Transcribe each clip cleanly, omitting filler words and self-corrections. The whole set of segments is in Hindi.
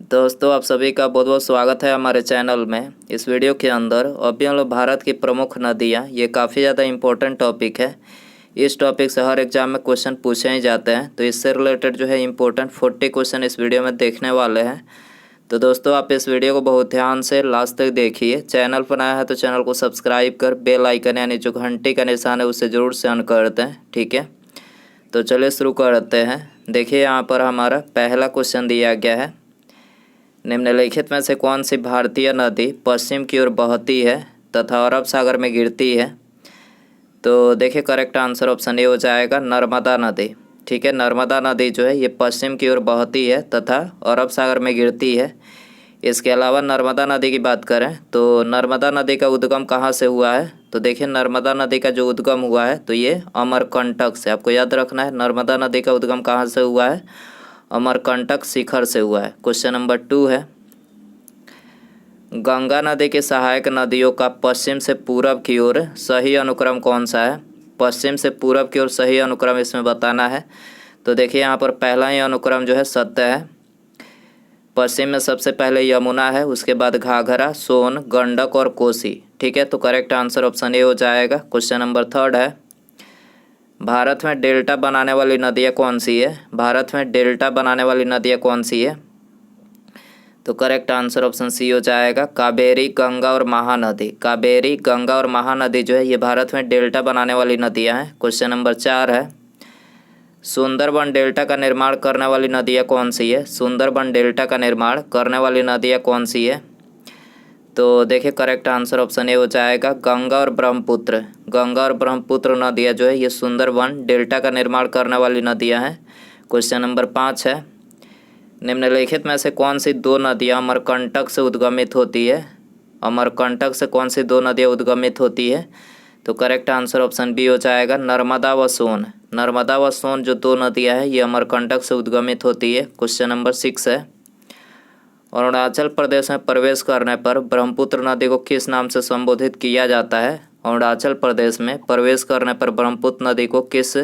दोस्तों आप सभी का बहुत बहुत स्वागत है हमारे चैनल में। इस वीडियो के अंदर अभी हम लोग भारत की प्रमुख नदियाँ, ये काफ़ी ज़्यादा इम्पोर्टेंट टॉपिक है। इस टॉपिक से हर एग्जाम में क्वेश्चन पूछे ही जाते हैं, तो इससे रिलेटेड जो है इम्पोर्टेंट 40 क्वेश्चन इस वीडियो में देखने वाले हैं। तो दोस्तों आप इस वीडियो को बहुत ध्यान से लास्ट तक देखिए। चैनल पर नया है तो चैनल को सब्सक्राइब कर बेल आइकन यानी जो घंटी का निशान है उसे ज़रूर से ऑन कर दें, ठीक है। तो चलिए शुरू करते हैं। देखिए यहाँ पर हमारा पहला क्वेश्चन दिया गया है, निम्नलिखित में से कौन सी भारतीय नदी पश्चिम की ओर बहती है तथा अरब सागर में गिरती है। तो देखिए करेक्ट आंसर ऑप्शन ए हो जाएगा नर्मदा नदी, ठीक है। नर्मदा नदी जो है ये पश्चिम की ओर बहती है तथा अरब सागर में गिरती है। इसके अलावा नर्मदा नदी की बात करें तो नर्मदा नदी का उद्गम कहाँ से हुआ है, तो देखिए नर्मदा नदी का जो उद्गम हुआ है तो ये अमरकंटक से, आपको याद रखना है नर्मदा नदी का उद्गम कहाँ से हुआ है, अमरकंटक शिखर से हुआ है। क्वेश्चन नंबर 2 है, गंगा नदी की सहायक नदियों का पश्चिम से पूरब की ओर सही अनुक्रम कौन सा है। पश्चिम से पूरब की ओर सही अनुक्रम इसमें बताना है। तो देखिए यहाँ पर पहला ही अनुक्रम जो है सत्य है। पश्चिम में सबसे पहले यमुना है, उसके बाद घाघरा, सोन, गंडक और कोसी, ठीक है। तो करेक्ट आंसर ऑप्शन ए हो जाएगा। क्वेश्चन नंबर 3 है, भारत में डेल्टा बनाने वाली नदियाँ कौन सी है। भारत में डेल्टा बनाने वाली नदियाँ कौन सी है, तो करेक्ट आंसर ऑप्शन सी हो जाएगा कावेरी, गंगा और महानदी। कावेरी, गंगा और महानदी जो है ये भारत में डेल्टा बनाने वाली नदियाँ हैं। क्वेश्चन नंबर 4 है, सुंदरबन डेल्टा का निर्माण करने वाली नदियाँ कौन सी है। सुंदरबन डेल्टा का निर्माण करने वाली नदियाँ कौन सी है, तो देखिए करेक्ट आंसर ऑप्शन ए हो जाएगा गंगा और ब्रह्मपुत्र। गंगा और ब्रह्मपुत्र नदियाँ जो है ये सुंदरबन डेल्टा का निर्माण करने वाली नदियाँ हैं। क्वेश्चन नंबर 5 है, निम्नलिखित में से कौन सी दो नदियाँ अमरकंटक से उद्गमित होती है। अमरकंटक से कौन सी दो नदियाँ उद्गमित होती है, तो करेक्ट आंसर ऑप्शन बी हो जाएगा नर्मदा व सोन। नर्मदा व सोन जो दो नदियाँ हैं ये अमरकंटक से उद्गमित होती है। क्वेश्चन नंबर 6 है, अरुणाचल प्रदेश में प्रवेश करने पर ब्रह्मपुत्र नदी को किस नाम से संबोधित किया जाता है। अरुणाचल प्रदेश में प्रवेश करने पर ब्रह्मपुत्र नदी को किस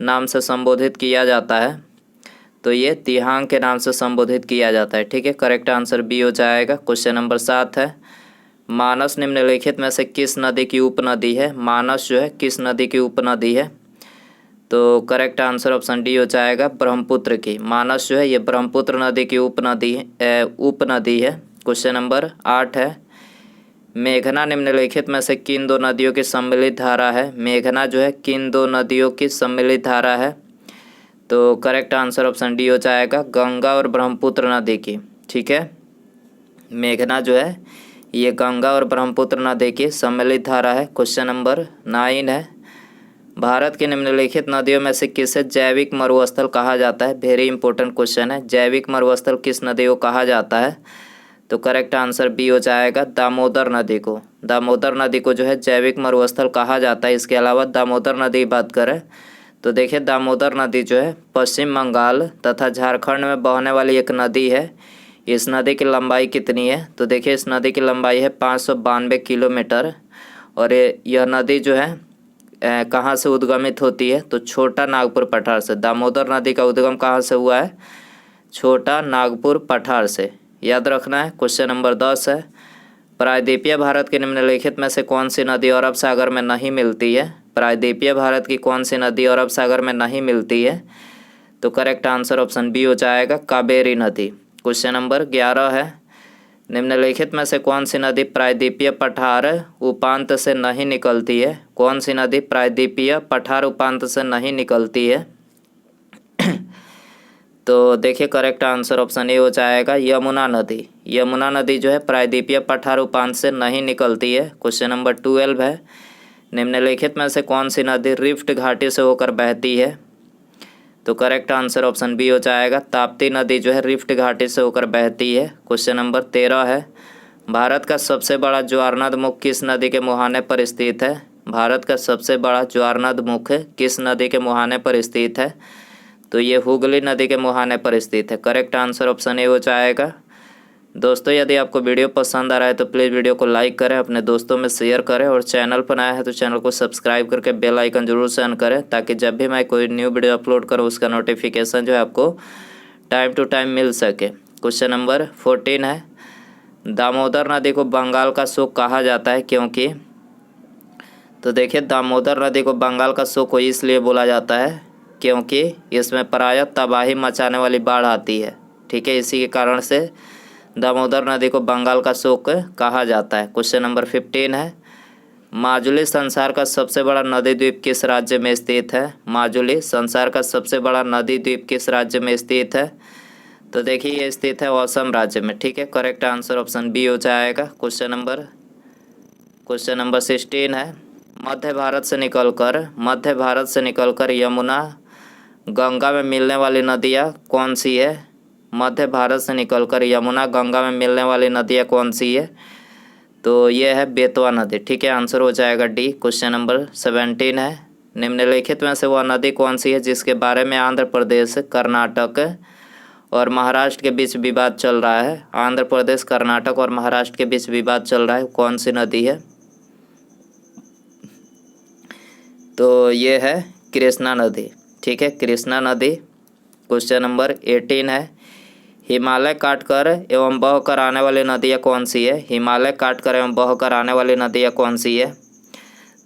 नाम से संबोधित किया जाता है, तो ये तिहांग के नाम से संबोधित किया जाता है, ठीक है। करेक्ट आंसर बी हो जाएगा। क्वेश्चन नंबर 7 है, मानस निम्नलिखित में से किस नदी की उपनदी है। मानस जो है किस नदी की उपनदी है, तो करेक्ट आंसर ऑप्शन डी हो जाएगा ब्रह्मपुत्र की। मानस जो है ये ब्रह्मपुत्र नदी की उपनदी है। क्वेश्चन नंबर 8 है, मेघना निम्नलिखित में से किन दो नदियों की सम्मिलित धारा है। मेघना जो है किन दो नदियों की सम्मिलित धारा है, तो करेक्ट आंसर ऑप्शन डी हो जाएगा गंगा और ब्रह्मपुत्र नदी की, ठीक है। मेघना जो है ये गंगा और ब्रह्मपुत्र नदी की सम्मिलित धारा है। क्वेश्चन नंबर 9 है, भारत की निम्नलिखित नदियों में से किसे जैविक मरुस्थल कहा जाता है। वेरी इंपॉर्टेंट क्वेश्चन है, जैविक मरुस्थल किस नदी को कहा जाता है, तो करेक्ट आंसर बी हो जाएगा दामोदर नदी को। दामोदर नदी को जो है जैविक मरुस्थल कहा जाता है। इसके अलावा दामोदर नदी की बात करें तो देखिए दामोदर नदी जो है पश्चिम बंगाल तथा झारखंड में बहने वाली एक नदी है। इस नदी की लंबाई कितनी है, तो देखिए इस नदी की लंबाई है 592 किलोमीटर। और यह नदी जो है कहाँ से उद्गमित होती है, तो छोटा नागपुर पठार से। दामोदर नदी का उद्गम कहाँ से हुआ है, छोटा नागपुर पठार से, याद रखना है। क्वेश्चन नंबर 10 है, प्रायद्वीपीय भारत के निम्नलिखित में से कौन सी नदी अरब सागर में नहीं मिलती है। प्रायद्वीपीय भारत की कौन सी नदी अरब सागर में नहीं मिलती है, तो करेक्ट आंसर ऑप्शन बी हो जाएगा कावेरी नदी। क्वेश्चन नंबर 11 है, निम्नलिखित में से कौन सी नदी प्रायद्वीपीय पठार उपांत से नहीं निकलती है। कौन सी नदी प्रायद्वीपीय पठार उपांत से नहीं निकलती है, तो देखिए करेक्ट आंसर ऑप्शन ए हो जाएगा यमुना नदी। यमुना नदी जो है प्रायद्वीपीय पठार उपांत से नहीं निकलती है। क्वेश्चन नंबर 12 है, निम्नलिखित में से कौन सी नदी रिफ्ट घाटी से होकर बहती है, तो करेक्ट आंसर ऑप्शन बी हो जाएगा ताप्ती नदी जो है रिफ्ट घाटी से होकर बहती है। क्वेश्चन नंबर 13 है, भारत का सबसे बड़ा ज्वारनद मुख किस नदी के मुहाने पर स्थित है। भारत का सबसे बड़ा ज्वारनद मुख किस नदी के मुहाने पर स्थित है, तो ये हुगली नदी के मुहाने पर स्थित है। करेक्ट आंसर ऑप्शन ए हो जाएगा। दोस्तों यदि आपको वीडियो पसंद आ रहा है तो प्लीज़ वीडियो को लाइक करें, अपने दोस्तों में शेयर करें और चैनल पर नया है तो चैनल को सब्सक्राइब करके बेल आइकन जरूर से ऑन करें, ताकि जब भी मैं कोई न्यू वीडियो अपलोड करूं उसका नोटिफिकेशन जो है आपको टाइम टू टाइम मिल सके। क्वेश्चन नंबर 14 है, दामोदर नदी को बंगाल का शोक कहा जाता है क्योंकि। तो देखिए, दामोदर नदी को बंगाल का शोक इसलिए बोला जाता है क्योंकि इसमें प्रायः तबाही मचाने वाली बाढ़ आती है। ठीक है, इसी के कारण से दामोदर नदी को बंगाल का शोक कहा जाता है। क्वेश्चन नंबर 15 है, माजुली संसार का सबसे बड़ा नदी द्वीप किस राज्य में स्थित है। माजुली संसार का सबसे बड़ा नदी द्वीप किस राज्य में स्थित है। तो देखिए, ये स्थित है असम राज्य में। ठीक है, करेक्ट आंसर ऑप्शन बी हो जाएगा। क्वेश्चन नंबर 16 है, मध्य भारत से निकलकर यमुना गंगा में मिलने वाली नदियाँ कौन सी है। मध्य भारत से निकलकर यमुना गंगा में मिलने वाली नदियाँ कौन सी है। तो ये है बेतवा नदी। ठीक है, आंसर हो जाएगा डी। क्वेश्चन नंबर 17 है, निम्नलिखित में से वह नदी कौन सी है जिसके बारे में आंध्र प्रदेश, कर्नाटक और महाराष्ट्र के बीच विवाद चल रहा है। आंध्र प्रदेश, कर्नाटक और महाराष्ट्र के बीच विवाद चल रहा है, कौन सी नदी है। तो ये है कृष्णा नदी। ठीक है, कृष्णा नदी। क्वेश्चन नंबर 18 है, हिमालय काटकर एवं बहकर आने वाली नदियाँ कौन सी है। हिमालय काटकर एवं बहकर आने वाली नदियाँ कौन सी है।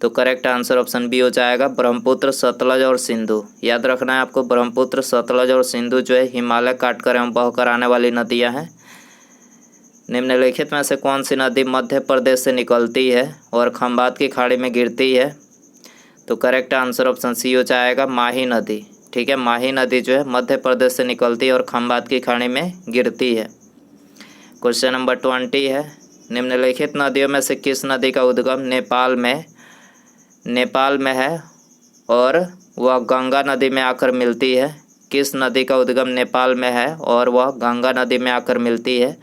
तो करेक्ट आंसर ऑप्शन बी हो जाएगा, ब्रह्मपुत्र, सतलज और सिंधु। याद रखना है आपको, ब्रह्मपुत्र, सतलज और सिंधु जो है हिमालय काटकर एवं बहकर आने वाली नदियाँ हैं। निम्नलिखित में से कौन सी नदी मध्य प्रदेश से निकलती है और खंबात की खाड़ी में गिरती है। तो करेक्ट आंसर ऑप्शन सी हो जाएगा, माही नदी। ठीक है, माही नदी जो है मध्य प्रदेश से निकलती है और खंबात की खाड़ी में गिरती है। क्वेश्चन नंबर 20 है, निम्नलिखित नदियों में से किस नदी का उद्गम नेपाल में है और वह गंगा नदी में आकर मिलती है। किस नदी का उद्गम नेपाल में है और वह गंगा नदी में आकर मिलती है।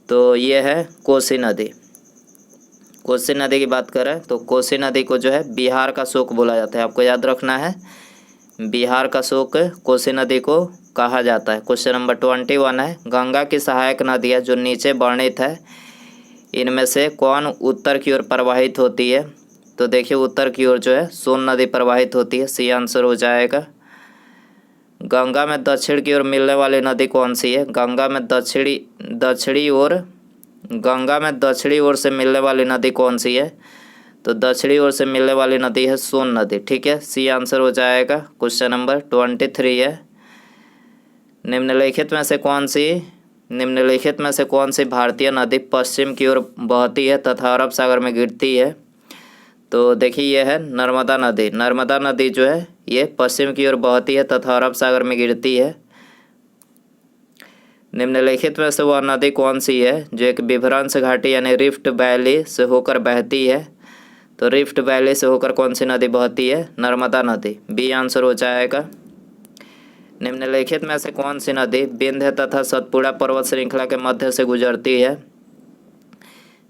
तो ये है कोसी नदी। कोसी नदी की बात करें तो कोसी नदी को जो है बिहार का शोक बोला जाता है। आपको याद रखना है, बिहार का शोक कोसी नदी को कहा जाता है। क्वेश्चन नंबर 21 है, गंगा की सहायक नदियाँ जो नीचे वर्णित है इनमें से कौन उत्तर की ओर प्रवाहित होती है। तो देखिए, उत्तर की ओर जो है सोन नदी प्रवाहित होती है, सी आंसर हो जाएगा। गंगा में दक्षिण की ओर मिलने वाली नदी कौन सी है। गंगा में दक्षिणी ओर से मिलने वाली नदी कौन सी है। तो दक्षिणी ओर से मिलने वाली नदी है सोन नदी। ठीक है, सी आंसर हो जाएगा। क्वेश्चन नंबर 23 है, निम्नलिखित में से कौन सी भारतीय नदी पश्चिम की ओर बहती है तथा अरब सागर में गिरती है। तो देखिए, यह है नर्मदा नदी। नर्मदा नदी जो है ये पश्चिम की ओर बहती है तथा अरब सागर में गिरती है। निम्नलिखित में से वह नदी कौन सी है जो एक विभ्रंश घाटी यानी रिफ्ट वैली से होकर बहती है। तो रिफ्ट वैली से होकर कौन सी नदी बहती है, नर्मदा नदी। बी आंसर हो जाएगा। निम्नलिखित में से कौन सी नदी विंध्य तथा सतपुड़ा पर्वत श्रृंखला के मध्य से गुजरती है।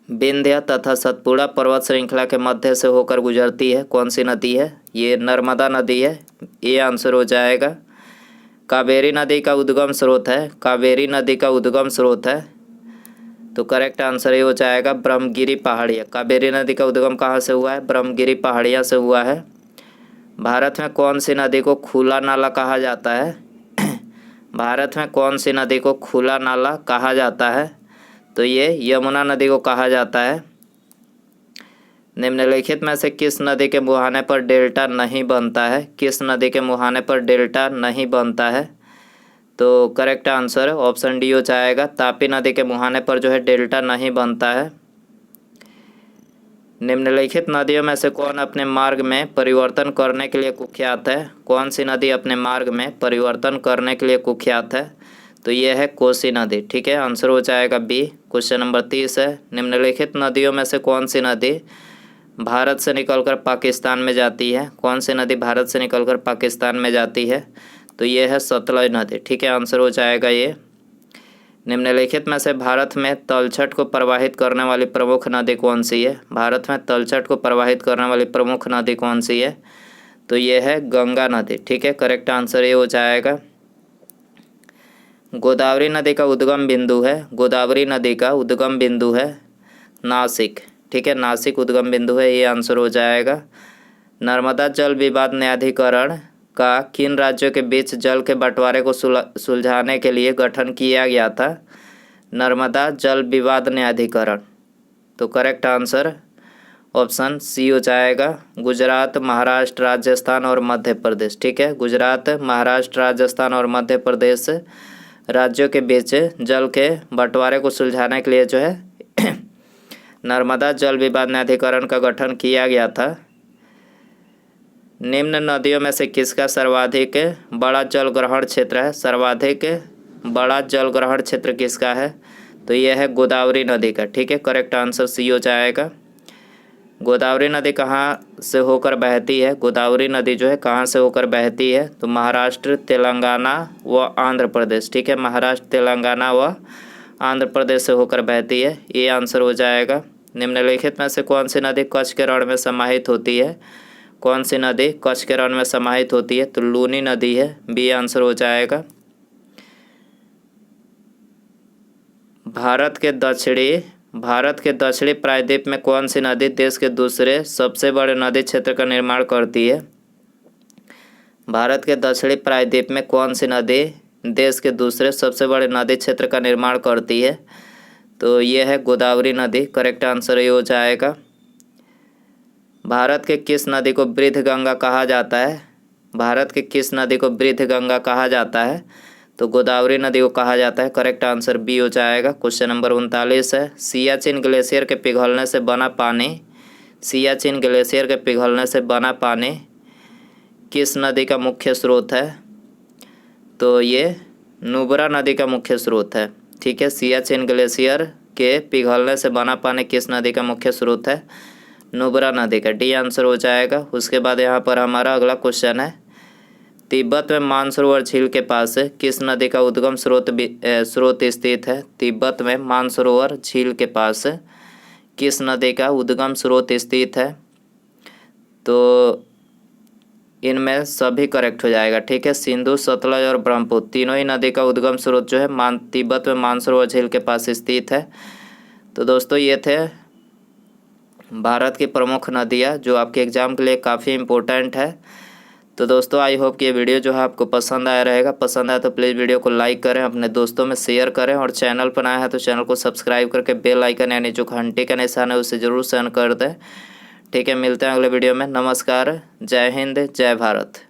विंध्य तथा सतपुड़ा पर्वत श्रृंखला के मध्य से होकर गुजरती है, कौन सी नदी है। ये नर्मदा नदी है, ये आंसर हो जाएगा। कावेरी नदी का उद्गम स्रोत है। कावेरी नदी का उद्गम स्रोत है, तो करेक्ट आंसर ये हो जाएगा ब्रह्मगिरी पहाड़ियाँ। कावेरी नदी का उद्गम कहाँ से हुआ है, ब्रह्मगिरी पहाड़ियाँ से हुआ है। भारत में कौन सी नदी को खुला नाला कहा जाता है। भारत में कौन सी नदी को खुला नाला कहा जाता है। तो ये यमुना नदी को कहा जाता है। निम्नलिखित में से किस नदी के मुहाने पर डेल्टा नहीं बनता है। किस नदी के मुहाने पर डेल्टा नहीं बनता है। तो करेक्ट आंसर ऑप्शन डी हो जाएगा, तापी नदी के मुहाने पर जो है डेल्टा नहीं बनता है। निम्नलिखित नदियों में से कौन अपने मार्ग में परिवर्तन करने के लिए कुख्यात है। कौन सी नदी अपने मार्ग में परिवर्तन करने के लिए कुख्यात है। तो ये है कोसी नदी। ठीक है, आंसर हो जाएगा बी। क्वेश्चन नंबर 30 है, निम्नलिखित नदियों में से कौन सी नदी भारत से निकलकर पाकिस्तान में जाती है। कौन सी नदी भारत से निकलकर पाकिस्तान में जाती है। तो ये है सतलज नदी। ठीक है, आंसर हो जाएगा ये। निम्नलिखित में से भारत में तलछट को प्रवाहित करने वाली प्रमुख नदी कौन सी है। भारत में तलछट को प्रवाहित करने वाली प्रमुख नदी कौन सी है। तो ये है गंगा नदी। ठीक है, करेक्ट आंसर ये हो जाएगा। गोदावरी नदी का उद्गम बिंदु है। गोदावरी नदी का उद्गम बिंदु है नासिक। ठीक है, नासिक उद्गम बिंदु है, ये आंसर हो जाएगा। नर्मदा जल विवाद न्यायाधिकरण का किन राज्यों के बीच जल के बंटवारे को सुलझाने के लिए गठन किया गया था? नर्मदा जल विवाद न्यायाधिकरण। तो करेक्ट आंसर ऑप्शन सी हो जाएगा, गुजरात, महाराष्ट्र, राजस्थान और मध्य प्रदेश। ठीक है, गुजरात, महाराष्ट्र, राजस्थान और मध्य प्रदेश राज्यों के बीच जल के बंटवारे को सुलझाने के लिए जो है नर्मदा जल विवाद न्यायाधिकरण का गठन किया गया था। निम्न नदियों में से किसका सर्वाधिक बड़ा जल ग्रहण क्षेत्र है? सर्वाधिक बड़ा जल ग्रहण क्षेत्र किसका है? तो यह है गोदावरी नदी का। ठीक है, करेक्ट आंसर सी हो जाएगा। गोदावरी नदी कहाँ से होकर बहती है? गोदावरी नदी जो है कहाँ से होकर बहती है? तो महाराष्ट्र, तेलंगाना व आंध्र प्रदेश। ठीक है, महाराष्ट्र, तेलंगाना व आंध्र प्रदेश से होकर बहती है, ये आंसर हो जाएगा। निम्नलिखित में से कौन सी नदी कच्छ के रण में समाहित होती है? कौन सी नदी कच्छ के रण में समाहित होती है? तो लूनी नदी है, बी आंसर हो जाएगा। भारत के दक्षिणी प्रायद्वीप में कौन सी नदी देश के दूसरे सबसे बड़े नदी क्षेत्र का निर्माण करती है? भारत के दक्षिणी प्रायद्वीप में कौन सी नदी देश के दूसरे सबसे बड़े नदी क्षेत्र का निर्माण करती है? तो ये है गोदावरी नदी, करेक्ट आंसर ये हो जाएगा। भारत के किस नदी को वृद्ध गंगा कहा जाता है? भारत के किस नदी को वृद्ध गंगा कहा जाता है? तो गोदावरी नदी को कहा जाता है, करेक्ट आंसर बी हो जाएगा। क्वेश्चन नंबर 39 है, सियाचिन ग्लेशियर के पिघलने से बना पानी, सियाचिन ग्लेशियर के पिघलने से बना पानी किस नदी का मुख्य स्रोत है? तो ये नुब्रा नदी का मुख्य स्रोत है। ठीक है, सियाचिन ग्लेशियर के पिघलने से बना पानी किस नदी का मुख्य स्रोत है? नुब्रा नदी का, डी आंसर हो जाएगा। उसके बाद यहाँ पर हमारा अगला क्वेश्चन है, तिब्बत में मानसरोवर झील के पास किस नदी का उद्गम स्रोत स्थित है? तिब्बत में मानसरोवर झील के पास किस नदी का उद्गम स्रोत स्थित है? तो इनमें सभी करेक्ट हो जाएगा। ठीक है, सिंधु, सतलज और ब्रह्मपुत्र तीनों ही नदी का उद्गम स्रोत जो है तिब्बत में मानसरोवर झील के पास स्थित है। तो दोस्तों ये थे भारत की प्रमुख नदियाँ जो आपके एग्जाम के लिए काफ़ी इम्पोर्टेंट है। तो दोस्तों आई होप कि ये वीडियो जो है आपको पसंद आया रहेगा। पसंद आया तो प्लीज़ वीडियो को लाइक करें, अपने दोस्तों में शेयर करें और चैनल पर आया है तो चैनल को सब्सक्राइब करके बेल आइकन यानी जो घंटे का निशान है उसे ज़रूर सेंड कर दें। ठीक है, मिलते हैं अगले वीडियो में। नमस्कार, जय हिंद, जय भारत।